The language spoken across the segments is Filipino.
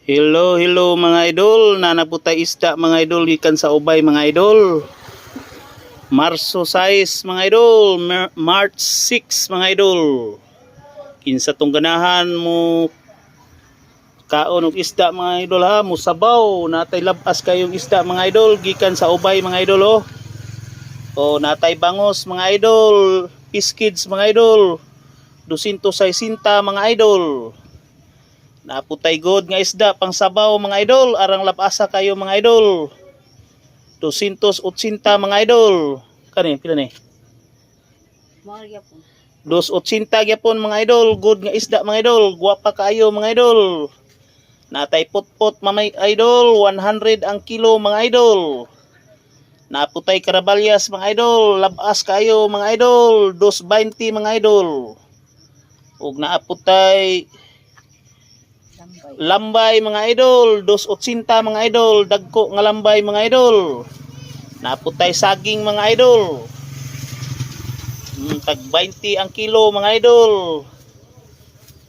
Hello mga idol, nanaputay isda mga idol gikan sa ubay mga idol. Marso 6 mga idol, March 6 mga idol. Kinsa tong ganahan mo kaon og isda mga idol ha, musabaw, natay labas kayong isda mga idol gikan sa ubay mga idol oh. O natay bangos mga idol, piskids mga idol. 260 mga idol. Naputay god nga isda pang sabaw mga idol, arang labasa kayo mga idol. 280 mga idol. Kani pila ni? 280 gyapon mga idol, good nga isda mga idol, guwapa kayo mga idol. Natay putpot mamay idol, 100 ang kilo mga idol. Naputay karabalyas mga idol, labas kayo mga idol, 220 mga idol. Ug naaputay lambay mga idol, 280 mga idol, dagko nga lambay mga idol. Naputay saging mga idol. Tag 20 ang kilo mga idol.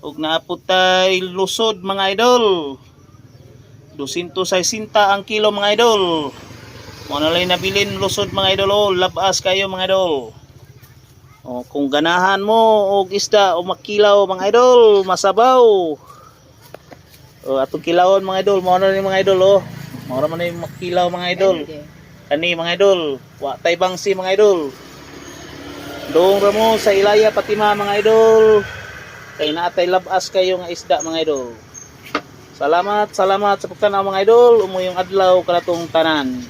Ug naputay lusod mga idol. 260 ang kilo mga idol. Mo na lang nabilin lusod mga idol, oh, labas kayo mga idol. Oh, kung ganahan mo og isda o makilaw mga idol, masabaw. O atong kilawon mga idol, mao na ni mga idol oh. Mao ra man ni makilaw mga idol. Kani mga idol, wa tay bangsi mga idol. Doong ra mo sa Ilaya Patima mga idol. Kay naatay labas kayo nga isda mga idol. Salamat sa pagtanaw mga idol. Umuyong adlaw kanatong tanan.